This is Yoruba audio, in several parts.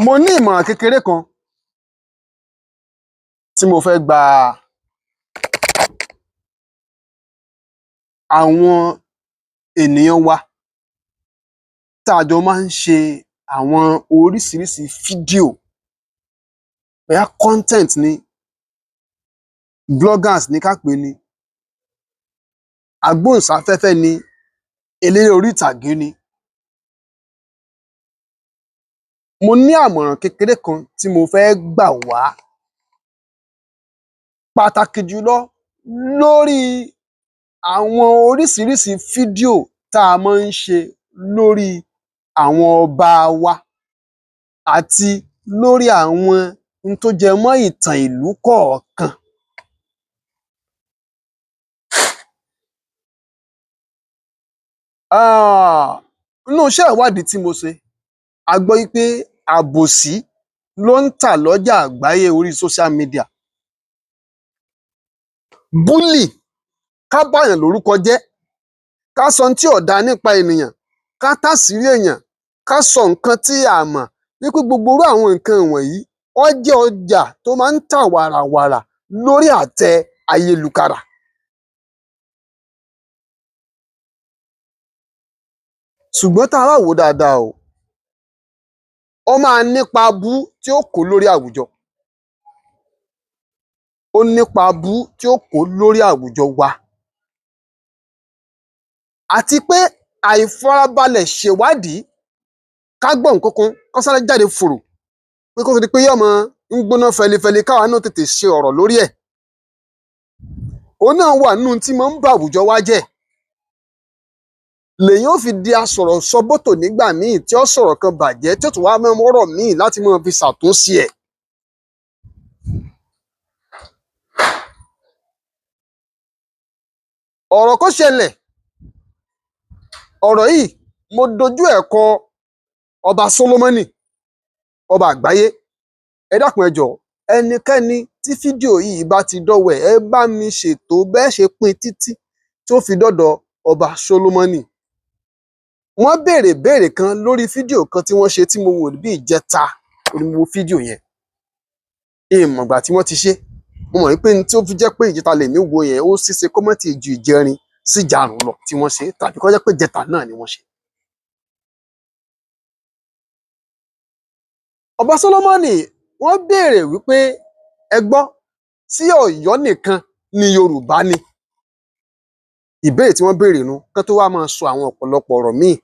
Mo ní ìmọ̀ràn kékeré kan tí mo fẹ́ gba àwọn ènìyàn wa tá a jọ máa ń ṣe àwọn oríṣiríṣi fídíò, bóyá content ni, bloggers ní ká pè ní, agbóhùnsáfẹ́fẹ́ ni, eléré orí ìtàgé ni. Mo ní àmọ̀ràn kékeré kan tí mo fẹ́ gbà wá, pàtàkì jùlọ lórí àwọn oríṣiríṣi fídíò tá a máa ń ṣe lórí àwọn ọba wa àti lórí àwọn ohun tó jẹ mọ́ ìtàn ìlú kọ̀ọ̀kan. Nínú iṣẹ́ ìwádìí tí mo ṣe, a gbọ́ wípé àbòsí ló ń tà lọ́jà àgbáyé orí social media. Búlì, ká báyàn lórúkọ jẹ́, ká sọ ohun tí ò dáa nípa ènìyàn, ká táṣìírí èèyàn, ká sọ nǹkan tí a mọ̀, wípé gbogbo irú àwọn nǹkan wọ̀nyí ó jẹ́ ọjà tó máa ń tà wàràwàrà lórí àtẹ ayélujára. Ṣùgbọ́n tá a bá wò ó dáadáa o, ó máa nípa bú tí ó kó lórí àwùjọ. Ó nípa bú tí ó kó lórí àwùjọ wa. Àti pé àìfarabalẹ̀ ṣèwádìí, ká gbọ́ nǹkan kan kó sáré jáde fòrò, pé kó tó di pé yóò máa ń gbóná fẹlifẹli káwa náà tètè ṣe ọ̀rọ̀ lórí ẹ̀. Òun náà wà nínú tí máa ń ba àwùjọ wa jẹ́. Lèyìn ó fi di asọ̀rọ̀ sọbótò nígbà míì tí ó sọ̀rọ̀ kan bàjẹ́ tí ó tún wá máa mọ́rọ̀ míì láti máa fi ṣàtúnṣe ẹ̀. Ọ̀rọ̀ kan ṣẹlẹ̀, ọ̀rọ̀ yìí mo dojú ẹ̀ kọ ọba Solomoni, ọba àgbáyé. Ẹ dákun ẹ jọ̀ọ́, ẹnikẹ́ni tí fídíò yìí bá ti dọ́wọ́ ẹ̀, ẹ bá mi ṣètò bẹ́ẹ̀ ṣe pín títí tó fi dọ́dọ̀ ọba Solomoni. Wọ́n béèrè kan lórí fídíò kan tí wọ́n ṣe tí mo wò bí ìjẹta ni mo wo fídíò yẹn. Ìmọ̀gbà tí wọ́n ti ṣe, mo mọ̀ wípé ní tí ó fi jẹ́ pé ìjẹta lèmi wo yẹn, ó ṣeéṣe kó má ti ju ìjẹrin sí ìjàrún lọ tí wọ́n ṣe, tàbí kó jẹ́ pé ìjẹta náà ni wọ́n ṣe. Ọba Solomoni wọ́n béèrè wípé ẹ gbọ́, sí Ọ̀yọ́ nìkan ni Yorùbá ni? Ìbéèrè tí wọ́n béèrè nu kán tó wá máa sọ àwọn ọ̀pọ̀lọpọ̀ ọ̀rọ̀ míì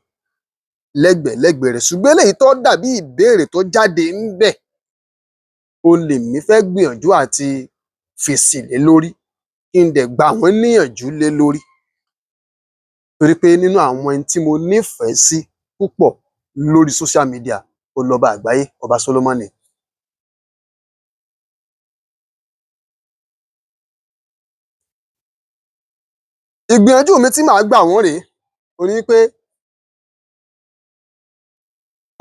lẹ́gbẹ̀ẹ́ rẹ̀. Ṣùgbọ́n eléyìí tó dàbí ìbéèrè tó jáde ńbẹ̀, ó lèmi fẹ́ gbìyànjú àti fèsì lé lórí, kí n dẹ̀ gbà wọ́n níyànjú lé lórí. Torí pé nínú àwọn ẹni tí mo nífẹ̀ẹ́ sí púpọ̀ lórí social media, ó lọ́ba àgbáyé, ọba Solomoni. Ìgbìyànjú mi tí màá gbà wọ́n rèé, ó ní pé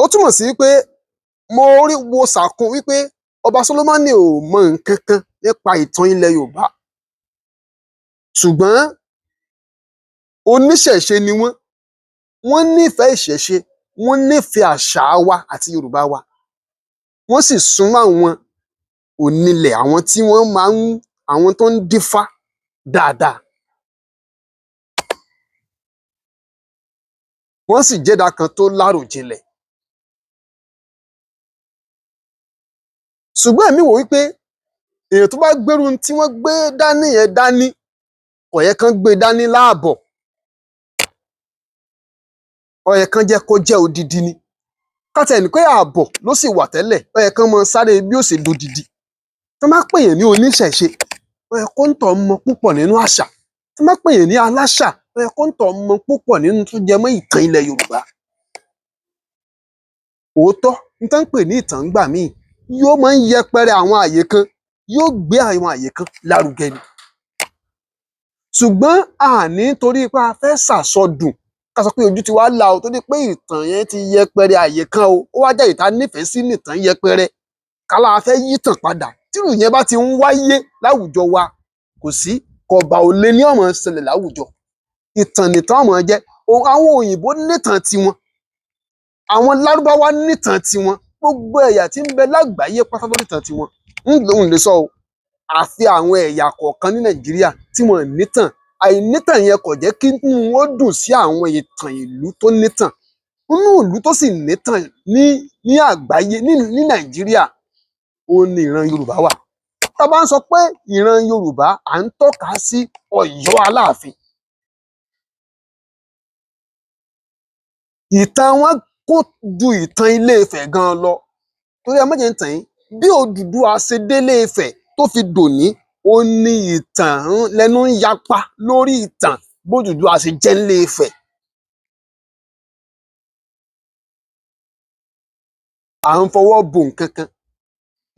ó túmọ̀ sí pé mo wo sàkún wípé ọba Solomoni ò mọ nǹkan kan nípa ìtàn ilẹ̀ Yorùbá. Ṣùgbọ́n oníṣẹ̀ṣe ni wọ́n. Wọ́n nífẹ̀ẹ́ ìṣẹ̀ṣe, wọ́n nífẹ̀ẹ́ àṣà wa àti Yorùbá wa. Wọ́n sì súnmọ́ àwọn onílẹ̀, àwọn tí wọ́n máa ń, àwọn tó ń dífá dáadáa. Wọ́n sì jẹ́dá kan tó láròjinlẹ̀. Ṣùgbọ́n èmi wò wípé èèyàn tó bá gbérù tí wọ́n gbé dání yẹn dání, kò yẹ kán gbé dání láàbọ̀. Ó yẹ kán jẹ́ kó jẹ́ odidi ni. Ká tiẹ̀ ní pé ààbọ̀ ló sì wà tẹ́lẹ̀, ó yẹ kán máa sáré bí ó ṣe dodidi. Tí wọ́n bá pè yàn ní oníṣẹ̀ṣe, ó yẹ kóńtọ̀ mọ púpọ̀ nínú àṣà. Tí wọ́n bá pè yàn ní aláṣà, ó yẹ kóńtọ̀ mọ púpọ̀ nínú tó jẹ mọ́ ìtàn ilẹ̀ Yorùbá. Òótọ́, ní tán ń pè ní ìtàn ńgbà míì, yóò máa ń yẹpẹrẹ àwọn àyè kan, yóò gbé àwọn àyè kan lárugẹ ni. Ṣùgbọ́n àní torí pé a fẹ́ ṣàsọdùn, ká sọ pé ojú ti wá là o, torí pé ìtàn yẹn ti yẹpẹrẹ àyè kan o, ó wá jẹ́ ìta nífẹ̀ẹ́ sí nìtàn yẹpẹrẹ. Kálá fẹ́ yítàn padà. Tírù yẹn bá ti ń wáyé láwùjọ wa, kò sí kọ̀bà ò lè ní ó máa ṣẹlẹ̀ láwùjọ. Ìtàn nìtàn ó máa jẹ́. Àwọn òyìnbó nítàn tiwọn, àwọn Lárúbáwá nítàn tiwọn, gbogbo ẹ̀yà tí ń bẹ lágbàáyé pátá ló nítàn tiwọn ń lè sọ o àfi àwọn ẹ̀yà kọ̀ọ̀kan ní Nàìjíríà tí wọ́n nítàn àìnítàn yẹn kò jẹ́ kí inú wọn dùn sí àwọn ìtàn ìlú tó nítàn nínú ìlú tó sì nítàn ní àgbáyé ní Nàìjíríà òun ni ìran Yorùbá wà tá a bá ń sọ pé ìran Yorùbá à ń tọ́ka sí Ọ̀yọ́ Aláàfin ìtàn wọn kò ju ìtàn Ilé-Ifẹ̀ gan lọ torí ẹ má jẹ́ ń tàn yín bí Odùduwà ṣe délé Ifẹ̀ tó fi dòní ó ní ìtàn lẹ́nu ń yapa lórí ìtàn bódùduwà ṣe jẹ́ ńlé Ifẹ̀. À ń fọwọ́ bò nǹkan kan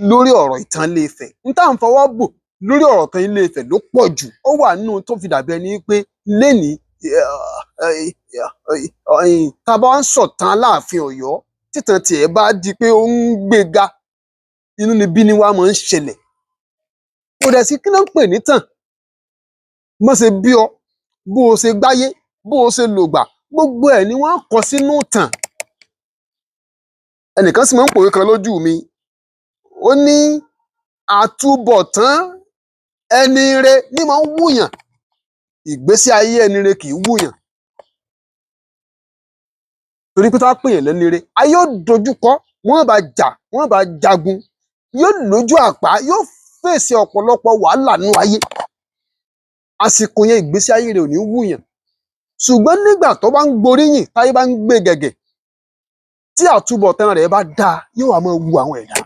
lórí ọ̀rọ̀ ìtàn Ilé Ifẹ̀ n tá à ń fọwọ́ bò lórí ọ̀rọ̀ ìtàn Ilé Ifẹ̀ ló pọ̀ jù ó wà nínú tó fi dàbí ẹni pé lénìí tá a bá ń sọ̀tàn Aláàfin Ọ̀yọ́ títàn tiẹ̀ bá di pé ó ń gbéga inúnibí ni wàá máa ń ṣẹlẹ̀ kò dẹ̀ sí kí ló ń pè nítàn bó ṣe bí ọ bó o ṣe gbáyé bó o ṣe lògbà gbogbo ẹ̀ ni wọ́n kọ sínú ìtàn ẹnìkan sì máa ń pòwe kan lójú mi ó ní àtúbọ̀tán ẹni re ní máa ń wúyàn ìgbésí ayé ẹni re kì í wúyàn torí pé tó bá pèèyàn lẹ́ni re ayé ó dojúkọ wọ́n bá jà wọ́n bá jagun yóò lójú àpá yóò fèsì ọ̀pọ̀lọpọ̀ wàhálà nínú ayé àsìkò yẹn ìgbésí ayé rẹ̀ ò ní wúyàn ṣùgbọ́n nígbà tó bá ń gboríyìn táyé bá ń gbé gẹ̀gẹ̀ tí àtúbọ̀tán rẹ̀ bá dáa yóò wá máa wu àwọn ẹ̀dá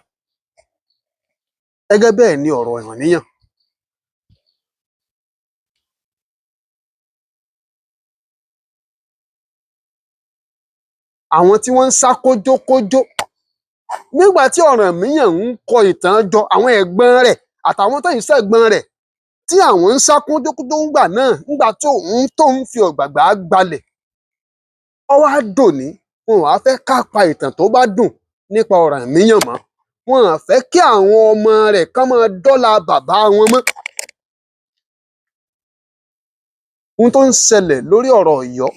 gẹ́gẹ́ bẹ́ẹ̀ ni ọ̀rọ̀ ìrànníyàn àwọn tí wọ́n ń sá kójókójó nígbà tí Ọ̀rànmíyàn ń kọ ìtàn jọ àwọn ẹ̀gbọ́n rẹ̀ àtàwọn tó ń ṣẹ̀gbọ́n rẹ̀ tí àwọn ń sá kójókójó ńgbà náà nígbà tó ń fi ọ̀gbàgbà gbalẹ̀ ó wá dòní wọn ò wá fẹ́ ká pa ìtàn tó bá dùn nípa Ọ̀rànmíyàn mọ́ wọn ò fẹ́ kí àwọn ọmọ rẹ̀ kán máa dọ́là bàbá wọn mọ́ ohun tó ń ṣẹlẹ̀ lórí ọ̀rọ̀ Ọ̀yọ́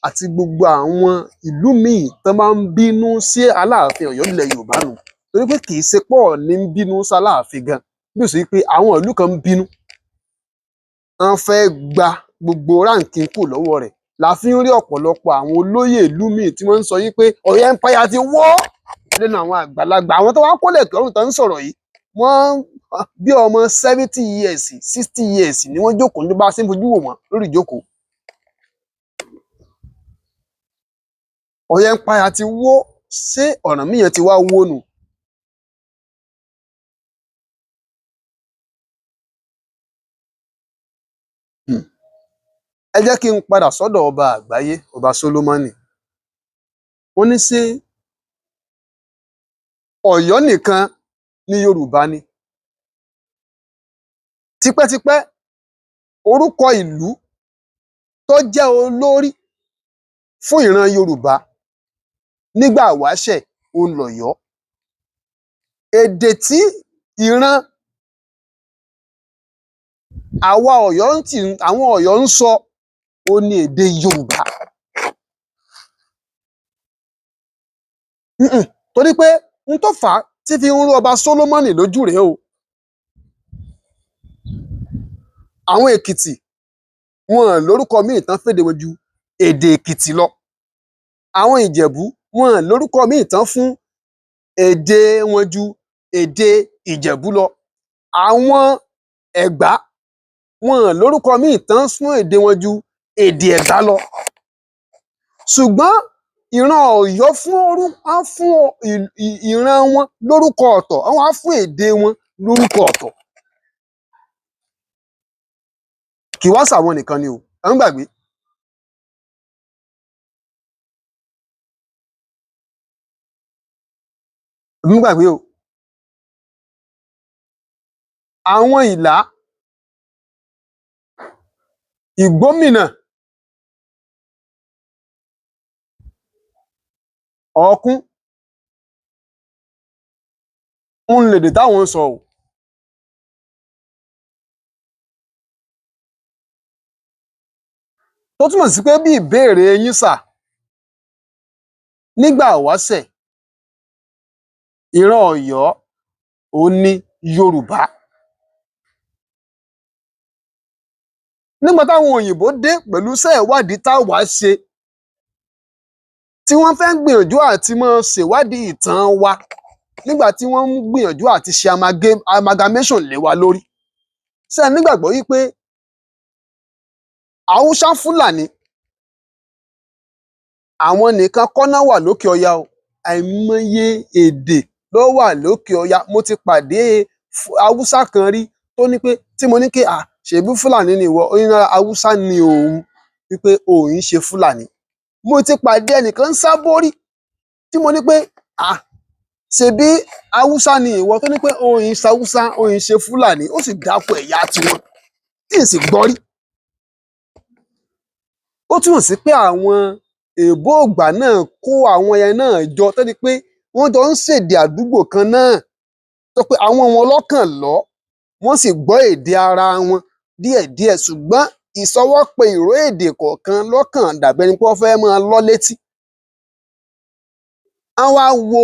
àti gbogbo àwọn ìlú míì tó máa ń bínú sí Aláàfin Ọ̀yọ́ nílẹ̀ Yorùbá nù torí pé kì í ṣe pọ̀ ní ń bínú sí Aláàfin gan bí ó sì pé àwọn ìlú kan ń bínú wọ́n fẹ́ gba gbogbo ráǹkì kù lọ́wọ́ rẹ̀ la fi ń rí ọ̀pọ̀lọpọ̀ àwọn olóyè ìlú míì tí wọ́n ń sọ yí pé Ọ̀yọ́ Empire ti wọ́ lẹ́nu àwọn àgbàlagbà àwọn tó wá kólẹ̀ kẹrùn tó ń sọ̀rọ̀ yìí wọ́n bí ọmọ 70 years 60 years ni wọ́n jókòó ní bá a ṣe ń fojú wò wọ́n lórí ìjókòó Ọ̀yọ́ Empire ti wó ṣé Ọ̀rànmíyàn ti wá wó nù. ẹ jẹ́ kí n padà sọ́dọ̀ ọba àgbáyé ọba Sólómọ́nì wọ́n ní ṣé Ọ̀yọ́ nìkan ni Yorùbá ni tipẹ́tipẹ́ orúkọ ìlú tó jẹ́ olórí fún ìran Yorùbá nígbà wáṣẹ̀ òun l'Ọ̀yọ́ èdè tí ìran àwọn Ọ̀yọ́ ń sọ ó ní èdè Yorùbá torí pé n tó fà á tí fi ń rú ọba Sólómọ́nì lójú rèé o àwọn Èkìtì wọn lórúkọ míì tán fèdè wọn ju èdè Èkìtì lọ àwọn Ìjẹ̀bú wọn lórúkọ míì tán fún èdè wọn ju èdè Ìjẹ̀bú lọ àwọn Ẹ̀gbá wọn lórúkọ míì tán fún èdè wọn ju èdè Ẹ̀gbá lọ ṣùgbọ́n ìran Ọ̀yọ́ fún ìran wọn lórúkọ ọ̀tọ̀ àwọn á fún èdè wọn lórúkọ ọ̀tọ̀ kì í wá sàwọn nìkan ni o ẹ ń gbàgbé o àwọn Ìlá Ìgbómìnà Ọ̀kún ń lèdè táwọn ń sọ o tó túmọ̀ sí pé bí ìbéèrè yín sà nígbà wáṣẹ̀ ìran Ọ̀yọ́ òun ni Yorùbá. Nígbà táwọn òyìnbó dé pẹ̀lú iṣẹ́ ìwádìí táwa ṣe, tí wọ́n fẹ́ gbìyànjú àti máa ṣèwádìí ìtàn wa, nígbà tí wọ́n ń gbìyànjú àti ṣe amalgamation lé wa lórí, ṣé ẹ nígbàgbọ́ wípé Haúsá Fúlàní àwọn nìkan kọ́ náà wà lókè ọya o, àìmọye èdè ló wà lókè ọya. Mo ti pàdé Haúsá kan rí tó ní pé, tí mo ní kí ṣèbí Fúlàní ni ìwọ, ó ní rárá Haúsá ni òun, wípé òun ń ṣe Fúlàní. Mo ti pàdé ẹnìkan Sábórí tí mo ní pé ṣèbí Haúsá ni ìwọ, tó ní pé òun ń ṣe Haúsá, òun ń ṣe Fúlàní, ó sì dáko ẹ̀yà tiwọn tí ì sì gbọ́ rí. Ó túmọ̀ sí pé àwọn èèbó ògbà náà kó àwọn ẹyẹ náà jọ, tó di pé wọ́n jọ ń ṣèdè àdúgbò kan náà, tó pé àwọn wọn lọ́kàn lọ́, wọ́n sì gbọ́ èdè ara wọn díẹ̀díẹ̀, ṣùgbọ́n ìsọwọ́pẹ ìró èdè kọ̀ọ̀kan lọ́kàn dàbẹ́ni pé wọ́n fẹ́ máa lọ́ létí. Wọ́n wá wo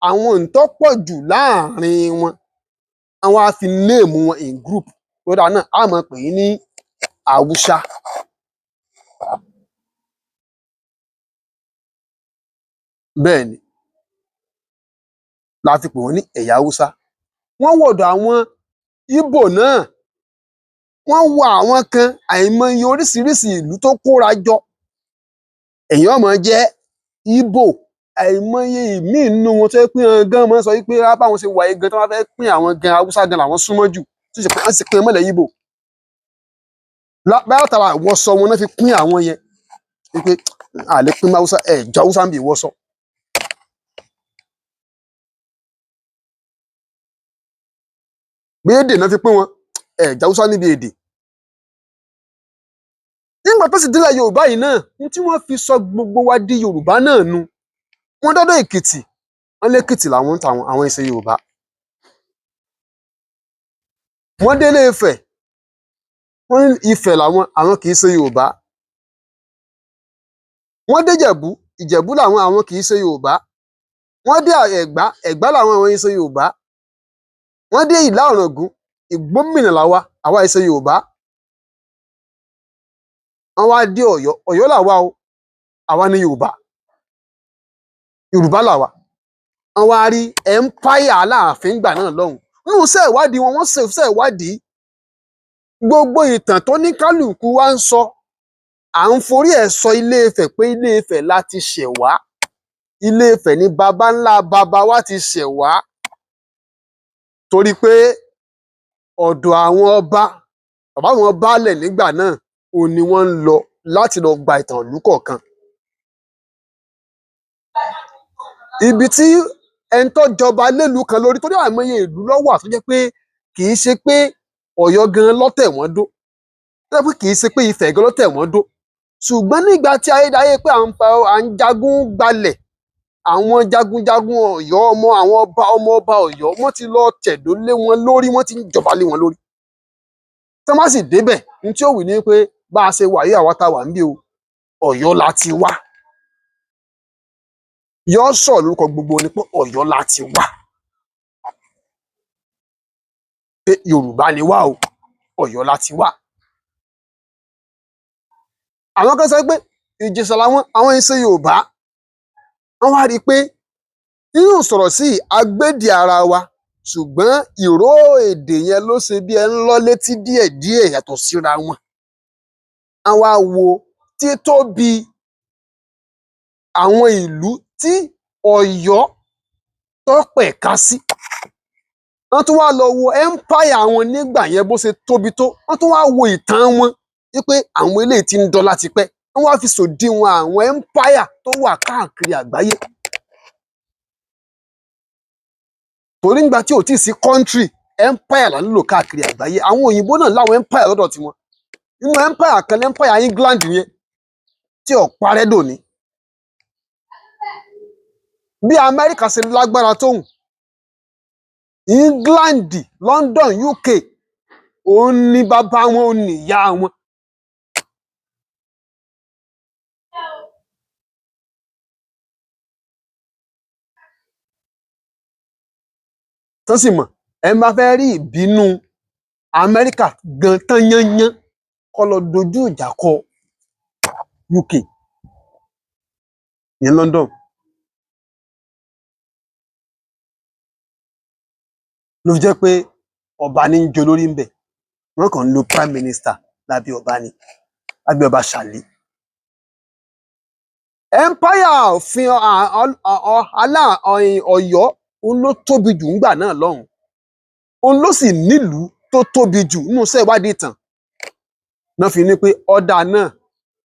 àwọn ǹtọ́ pọ̀ jù láàrin wọn, àwọn á fi néèmù wọn in group, lọ́dà náà á máa pè é ní Haúsá. Bẹ́ẹ̀ ni la fi pè wọ́n ní ẹ̀yà Haúsá. Wọ́n wọ̀dọ̀ àwọn Ìgbò náà, wọ́n wọ àwọn kan, àìmọye oríṣiríṣi ìlú tó kóra jọ. Èèyàn máa jẹ́ Ìgbò, àìmọye ìmíì nínú wọn tó yẹ pé wọn gan máa ń sọ wípé báwọn ṣe wà yìí gan, tí wọ́n fẹ́ pín àwọn gan Haúsá gan làwọn súnmọ́ jù, tó ṣe pé wọ́n sì pín mọ́lẹ̀ Ìgbò. Látara ìwọsọ wọn náà fi pín àwọn yẹn, wípé a lè pín Haúsá, jọ Haúsá ń bí ìwọsọ. Bí èdè náà fi pín wọn, jọ Haúsá níbi èdè. Nígbà tó sì délẹ̀ Yorùbá yìí náà, ní tí wọ́n fi sọ gbogbo wa di Yorùbá náà nu. Wọ́n dọ́dọ̀ Èkìtì, wọ́n lÉkìtì làwọn ń ta àwọn ìṣe Yorùbá. Wọ́n délé Ifẹ̀, wọ́n ní Ifẹ̀ làwọn kì í ṣe Yorùbá. Wọ́n dé Ìjẹ̀bú, Ìjẹ̀bú làwọn kì í ṣe Yorùbá. Wọ́n dé Ẹ̀gbá, Ẹ̀gbá làwọn ìṣe Yorùbá. Wọ́n dé Ìlá Ọ̀ràngún, Ìgbómìnà àwa ìṣe Yorùbá. Wọ́n wá dé Ọ̀yọ́, Ọ̀yọ́ làwa o, àwa ni Yorùbá, Yorùbá làwa. Wọ́n wá rí empire Aláàfin gbà náà lọ́hùn. Nínú iṣẹ́ ìwádìí wọn, wọ́n ṣe iṣẹ́ ìwádìí. Gbogbo ìtàn tó ní kálukú wá ń sọ, à ń forí ẹ̀ sọ Ilé Ifẹ̀ pé Ilé Ifẹ̀ láti ṣẹ̀ wá. Ilé Ifẹ̀ ni baba ńlá baba wa ti ṣẹ̀ wá. Torí pé ọ̀dọ̀ àwọn ọba, bàbá wọn baálẹ̀ nígbà náà, òun ni wọ́n ń lọ láti lọ gba ìtàn ìlú kọ̀ọ̀kan. Ibi tí ẹni tó jọba lélu kan lórí, torí àìmọye ìlú ló wà tó jẹ́ pé kì í ṣe pé Ọ̀yọ́ gan ló tẹ̀ wọ́n dó, tó jẹ́ pé kì í ṣe pé Ifẹ̀ gan ló tẹ̀ wọ́n dó. Ṣùgbọ́n nígbà tí ayédáyé pé à ń jagun gbalẹ̀, àwọn jagunjagun Ọ̀yọ́, àwọn ọmọ ọba Ọ̀yọ́, wọ́n ti lọ tẹ̀dó lé wọn lórí, wọ́n ti ń jọba lé wọn lórí. Tí wọ́n bá sì débẹ̀, ní tí ó wí ni pé bá a ṣe wà yìí, àwa tá wà ń bí o, Ọ̀yọ́ la ti wá. Yọ́ sọ̀ lórúkọ gbogbo ni pé Ọ̀yọ́ la ti wá. Pé Yorùbá ni wá o, Ọ̀yọ́ la ti wá. Àwọn kan sọ pé Ìjẹ̀ṣà àwọn ìṣe Yorùbá. Wọ́n wá rí i pé nínú sọ̀rọ̀ sí agbédè ara wa, ṣùgbọ́n ìró èdè yẹn ló ṣe bí ẹ ń lọ létí díẹ̀díẹ̀ yàtọ̀ síra wọn. Wọ́n wá wo títóbi àwọn ìlú tí Ọ̀yọ́ tó pẹ̀ka sí. Wọ́n tún wá lọ wo empire wọn nígbà yẹn bó ṣe tóbi tó. Wọ́n tún wá wo ìtàn wọn wípé àwọn eléyìí ti ń dọ́là tipẹ́. Wọ́n wá fi sòdiwọ̀n àwọn empire tó wà káàkiri àgbáyé. Torí nígbà tí ò tí ì sí country, empire là ń lò káàkiri àgbáyé. Àwọn òyìnbó náà láwọn empire lọ́dọ̀ tiwọn. Nínú empire kan ní empire England yẹn tí ò parẹ́ dòní. Bí Amẹ́ríkà ṣe lágbára tóhùn, England, London, UK, òun ni bàbá wọn, òun ni ìyá wọn. tán sì mọ̀ ẹ má fẹ́ rí ìbínú Amẹ́ríkà gan tán yányán kó lọ dojú ìjà kọ UK ní London. Ló fi jẹ́ pé ọba ní ń jẹ olórí ńbẹ̀, wọ́n kàn ń lo prime minister lábẹ́ ọba ni, lábẹ́ ọba Ṣàlí. Empire òfin Ọ̀yọ́ òun ló tóbi jù ńgbà náà lọ́hùn, òun ló sì nílùú tó tóbi jù nínú iṣẹ́ ìwádìí ìtàn. Náà fi ní pé ọ̀dà náà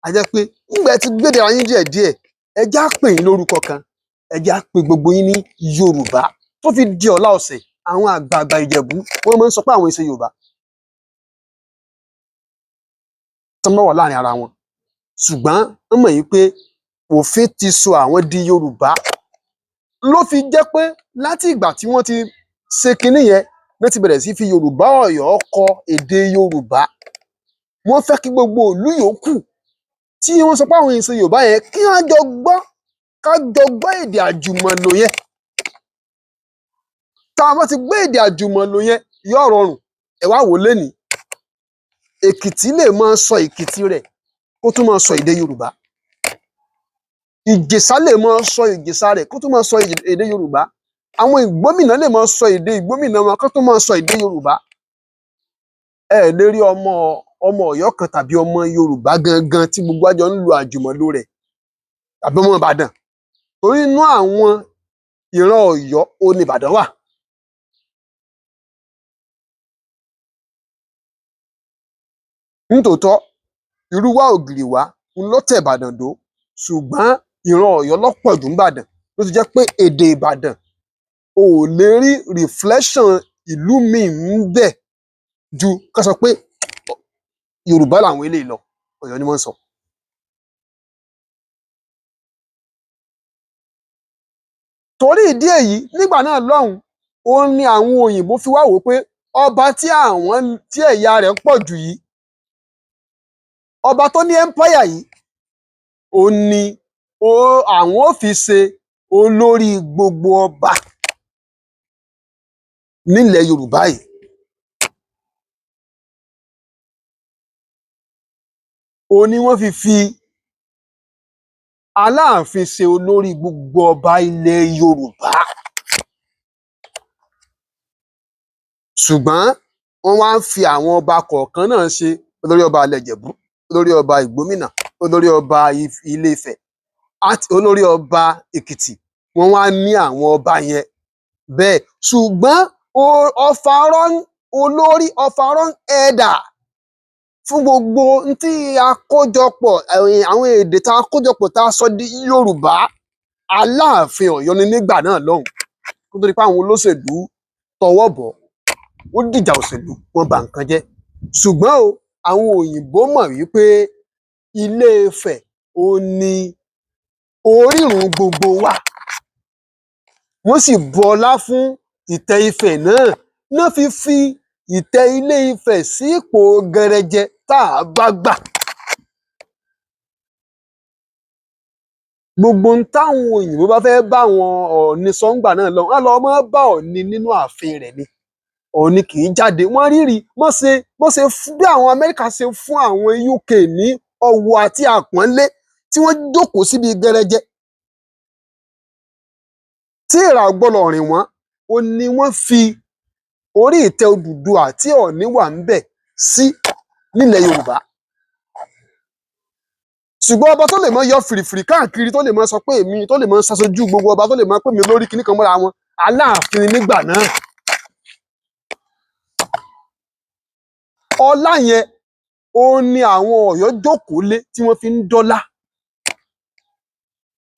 a jẹ́ pé ńgbà tí gbèdè ara yín díẹ̀díẹ̀ ẹ já pè yín lórúkọ kan, ẹ já pè gbogbo yín ní Yorùbá. Tó fi di ọ̀la ọ̀sẹ̀ àwọn àgbààgbà Ìjẹ̀bú wọ́n máa ń sọ pé àwọn ìṣe Yorùbá tó máa wà láàrin ara wọn, ṣùgbọ́n wọ́n mọ̀ yìí pé òfin ti sọ àwọn di Yorùbá. Ló fi jẹ́ pé láti ìgbà tí wọ́n ti ṣe kinní yẹn wọ́n ti bẹ̀rẹ̀ sí fi Yorùbá Ọ̀yọ́ kọ èdè Yorùbá. Wọ́n fẹ́ kí gbogbo ìlú yòókù tí wọ́n sọ pé àwọn ìṣe Yorùbá yẹn kí wọ́n jọ gbọ́, ká jọ gbọ́ èdè àjùmọ̀lò yẹn. Tá a bá ti gbé èdè àjùmọ̀lò yẹn yóò rọrùn. Ẹ wá wò lénìí, Èkìtì lè máa sọ Èkìtì rẹ̀ kó tún máa sọ èdè Yorùbá. Ìjẹ̀ṣà lè máa sọ Ìjẹ̀ṣà rẹ̀ kó tún máa sọ èdè Yorùbá. Àwọn Ìgbómìnà lè máa sọ èdè Ìgbómìnà wọn kó tún máa sọ èdè Yorùbá. Ẹ lè rí ọmọ Ọ̀yọ́ kan tàbí ọmọ Yorùbá gangan tí gbogbo àjọ ń lo àjùmọ̀lò rẹ̀ tàbí ọmọ Ìbàdàn, torí inú àwọn ìran Ọ̀yọ́ ó ní Ìbàdàn wà. Nítòótọ́ Irúwá Ògìrìwá ń lọ tẹ̀ Ìbàdàn dó, ṣùgbọ́n ìran Ọ̀yọ́ ló pọ̀ jù ńbàdàn, ló ti jẹ́ pé èdè Ìbàdàn ò lè rí reflection ìlú míì ń bẹ̀ ju ká sọ pé Yorùbá làwọn eléyìí lọ, Ọ̀yọ́ ni wọ́n ń sọ. Torí ìdí èyí nígbà náà lọ́hùn òun ni àwọn òyìnbó fi wá wò pé ọba tí ẹ̀yà rẹ̀ pọ̀ jù yìí, ọba tó ní empire yìí, òun ni àwọn ò fi ṣe olórí gbogbo ọba nílẹ̀ Yorùbá yìí. Òun ni wọ́n fi Aláàfin ṣe olórí gbogbo ọba ilẹ̀ Yorùbá. Ṣùgbọ́n wọ́n wá ń fi àwọn ọba kọ̀ọ̀kan náà ṣe olórí ọba ilẹ̀ Ìjẹ̀bú, olórí ọba Ìgbómìnà, olórí ọba Ilé Ifẹ̀ àti olórí ọba Èkìtì. Wọ́n wá ní àwọn ọba yẹn bẹ́ẹ̀. Ṣùgbọ́n olórí ọ̀fàrán ẹ̀dà fún gbogbo tí àkójọpọ̀ àwọn èdè tá a kójọpọ̀ tá a sọ di Yorùbá, Aláàfin Ọ̀yọ́ ni nígbà náà lọ́hùn, kó tó di pé àwọn olóṣèlú tọwọ́ bọ̀, ó dìjà òṣèlú, wọ́n bà nǹkan jẹ́. Ṣùgbọ́n o àwọn òyìnbó mọ̀ wípé Ilé Ifẹ̀ ó ní orírun gbogbo wa, wọ́n sì bu ọlá fún ìtẹ́ Ifẹ̀ náà fi ìtẹ́ Ilé Ifẹ̀ sí ipò gẹrẹjẹ tá a bá gbà. Gbogbo ń táwọn òyìnbó bá fẹ́ bá àwọn Ọọ̀ni sọ́ngbà náà lọ, wọ́n lọ mọ́ bá Ọọ̀ni nínú ààfin rẹ̀ ni. Ọọ̀ni kì í jáde. Wọ́n rírì wọ́n ṣe bí àwọn Amẹ́ríkà ṣe fún àwọn UK ní ọ̀wọ̀ àti àpọ́nlé tí wọ́n jókòó síbi gẹrẹjẹ. Tí ìrà gbọ́dọ̀ rìn wọ́n, ó ní wọ́n fi orí ìtẹ́ Odùduwà tí Ọọ̀ni wà ń bẹ̀ sí nílẹ̀ Yorùbá. Ṣùgbọ́n ọba tó lè mọ yọ fìrìfìrì káàkiri, tó lè mọ sọ pé èmi, tó lè mọ ṣaṣojú gbogbo ọba, tó lè mọ pé mi lórí kinní kan mọ́ra wọn, Aláàfin nígbà náà. Ọlá yẹn òun ni àwọn Ọ̀yọ́ jókòó lé tí wọ́n fi ń dọ́là.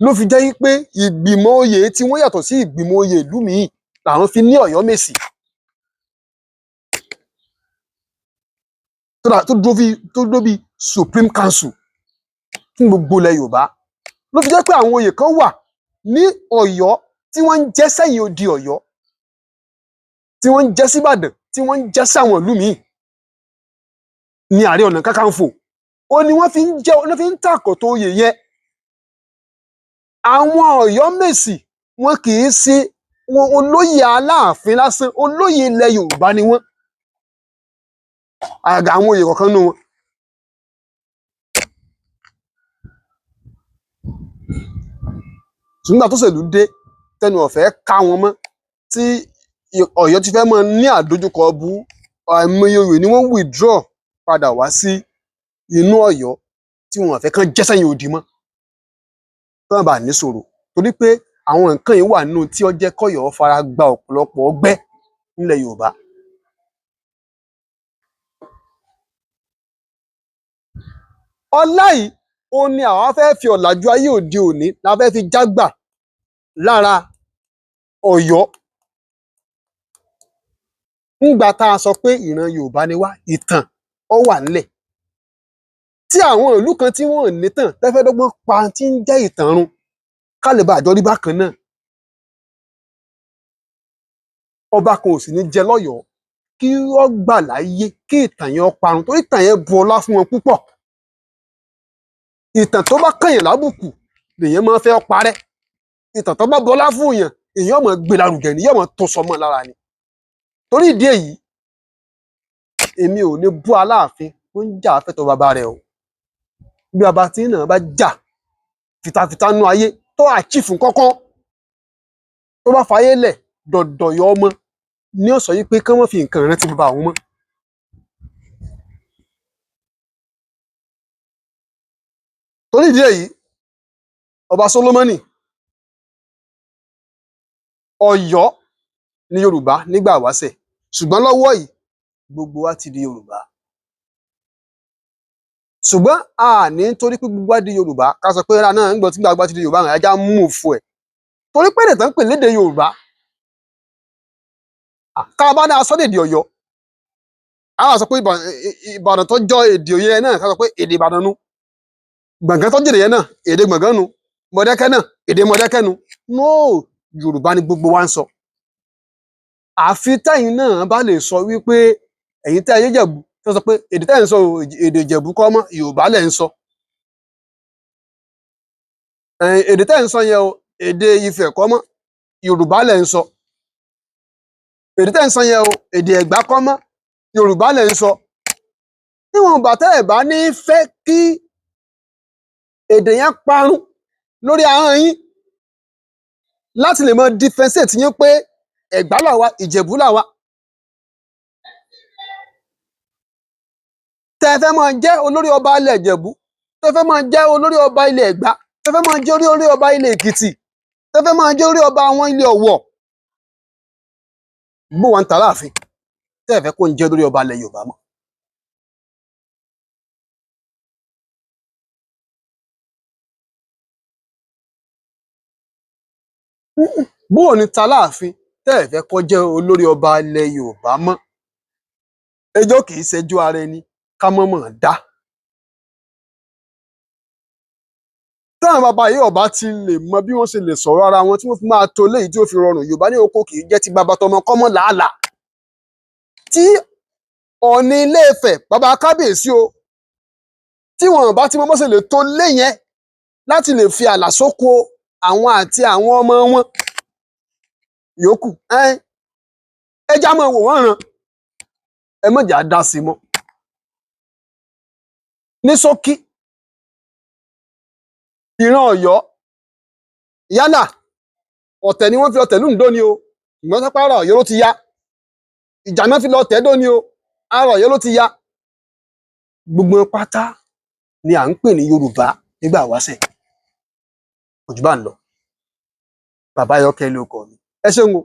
Ló fi jẹ́ pé ìgbìmọ̀ oyè tí wọ́n yàtọ̀ sí ìgbìmọ̀ oyè ìlú míì làwọn fi ní Ọ̀yọ́mèsì. Tó dúró bí Supreme Council fún gbogbo ilẹ̀ Yorùbá. Ló fi jẹ́ pé àwọn oyè kan wà ní Ọ̀yọ́ tí wọ́n ń jẹ́ sẹ́yìn odi Ọ̀yọ́, tí wọ́n ń jẹ́ síbàdàn, tí wọ́n ń jẹ́ sáwọn ìlú míì. Ní Ààrẹ Ọ̀nà Kakanfò ó ní wọ́n fi ń tàkòtò oyè yẹn. Àwọn Ọ̀yọ́mèsì wọn kì í ṣe olóyè Aláàfin lásán, olóyè ilẹ̀ Yorùbá ni wọ́n, àgàgà àwọn oyè kọ̀ọ̀kan nínú wọn. ṣùgbọ́n tó ṣèlú dé tẹnu ọ̀fẹ́ ká wọn mọ́, tí Ọ̀yọ́ ti fẹ́ mọ́ ní àdójúkọ bú, àìmọye oyè ni wọ́n withdraw padà wá sí inú Ọ̀yọ́ tí wọn fẹ́ kán jẹ́ sẹ́yìn odi mọ́, kí wọ́n bá ní ṣòro, torí pé àwọn nǹkan yìí wà nínú tí ó jẹ́ k'Ọ̀yọ́ fara gba ọ̀pọ̀lọpọ̀ ọgbẹ́ nílẹ̀ Yorùbá. ọlá yìí ó ní àwa fẹ́ fi ọ̀làjú ayé òde òní la fẹ́ fi jágbà lára Ọ̀yọ́. ńgbà tá a sọ pé ìran Yorùbá ni wá, ìtàn ó wà nílẹ̀, tí àwọn ìlú kan tí wọn ò nítàn tẹ́fẹ́ dọ́gbọ́n pa tí ń jẹ́ ìtàn run ká lè bá àjọ rí bákan náà. ọba kan ò sì ní jẹ lọ́yọ̀ọ́ kí ó gbà láyé kí ìtàn yẹn ó parun, torí ìtàn yẹn bu ọlá fún wọn púpọ̀. ìtàn tó bá kànyàn lábùkù lèèyàn máa fẹ́ parẹ́, ìtàn tó bá bọlá fún èèyàn èèyàn máa gbé lárugẹ ni, yóò máa tó sọmọ lára ni. torí ìdí èyí èmi ò lè bú Aláàfin tó ń jà fẹ́tọ̀ bàbá rẹ̀ o. bí bàbá tí náà bá jà fìtàfìtà nú ayé tó àchífù kọ́kọ́ tó bá fayé lẹ̀ dọ̀dọ̀yọ̀ ọmọ ni ó sọ yí pé kí wọ́n fi nǹkan rántí bàbá àwọn mọ́. torí ìdí èyí ọba Sólómọ́nì, Ọ̀yọ́ ní Yorùbá nígbà wáṣẹ̀, ṣùgbọ́n lọ́wọ́ yìí gbogbo wa ti di Yorùbá. ṣùgbọ́n a ní torí pé gbogbo wa di Yorùbá ká sọ pé ra náà ń gbọ́ tí gbàgbà ti di Yorùbá rẹ̀ ajá mú fún ẹ̀, torí pé èdè tó ń pè lédè Yorùbá ká bá ní aṣọ èdè Ọ̀yọ́ a wá sọ pé Ìbàdàn tó jọ èdè Ọ̀yọ́ yẹn náà ká sọ pé èdè Ìbàdàn nu, Gbọ̀ngán tó jèdè yẹn náà èdè Gbọ̀ngán nu, Mọ̀dákẹ́kẹ́ náà èdè Mọ̀dákẹ́kẹ́ nu. no Yorùbá ni gbogbo wa ń sọ. àfi tẹ́yin náà bá lè sọ wípé ẹ̀yin tẹ́ ayé Jẹ̀bú tó sọ pé èdè tẹ́ ń sọ èdè Ìjẹ̀bú kọ́ mọ́, Yorùbá lẹ̀ ń sọ. èdè tẹ́ ń sọ yẹn o èdè Ifẹ̀ kọ́ mọ́, Yorùbá lẹ̀ ń sọ. èdè tẹ́ ń sọ yẹn o èdè Ẹ̀gbá kọ́ mọ́, Yorùbá lẹ̀ ń sọ. níwọ̀n bàtẹ́ ẹ̀ bá ní fẹ́ kí èdè yẹn parun lórí ahọ́n yín láti lè mọ differentiate yín pé Ẹ̀gbá làwa, Ìjẹ̀bú làwa, tẹ́ ẹ fẹ́ máa jẹ́ olórí ọba ilẹ̀ Ìjẹ̀bú, tẹ́ ẹ fẹ́ máa jẹ́ olórí ọba ilẹ̀ Ẹ̀gbá, tẹ́ ẹ fẹ́ máa jẹ́ olórí ọba ilẹ̀ Èkìtì, tẹ́ ẹ fẹ́ máa jẹ́ olórí ọba àwọn ilẹ̀ Ọ̀wọ̀, gbó wa ń ta Aláàfin tẹ́ ẹ fẹ́ kó ń jẹ́ olórí ọba ilẹ̀ Yorùbá mọ́. bó o ní ta Aláàfin tẹ́ ẹ fẹ́ kó jẹ́ olórí ọba ilẹ̀ Yorùbá mọ́. ẹjọ́ kì í ṣẹjọ́ ara ẹni ká mọ̀mọ̀ dá. táwọn bàbá yìí ọba ti lè mọ bí wọ́n ṣe lè sọ̀rọ̀ ara wọn tí wọ́n fi máa tó léyìí tí ó fi rọrùn. Yorùbá ní oko kì í jẹ́ ti bàbá tọmọ kọ́mọ làálàá. tí Ọọ̀ni Ilé-Ifẹ̀ bàbá kábíyèsí o tí wọn bá ti mọ bó ṣe lè tó lé yẹn láti lè fi ààlà sóko àwọn àti àwọn ọmọ wọn yòókù ẹjá máa wò wọ́n ràn, ẹ má jà dá sí mọ́. ní ṣókí ìran Ọ̀yọ́ yálà ọ̀tẹ̀ ni wọ́n fi ọ̀tẹ̀ lùndó ni o, ìgbọ́n sápá ara Ọ̀yọ́ ló ti yá, ìjà náà fi lọ tẹ̀ dó ni o, ara Ọ̀yọ́ ló ti yá. gbogbo pátá ni à ń pè ní Yorùbá nígbà wáṣẹ̀. kò jù bá ń lọ. Bàbá Ayọ̀kẹ́ ló kọ mi. ẹ ṣeun o.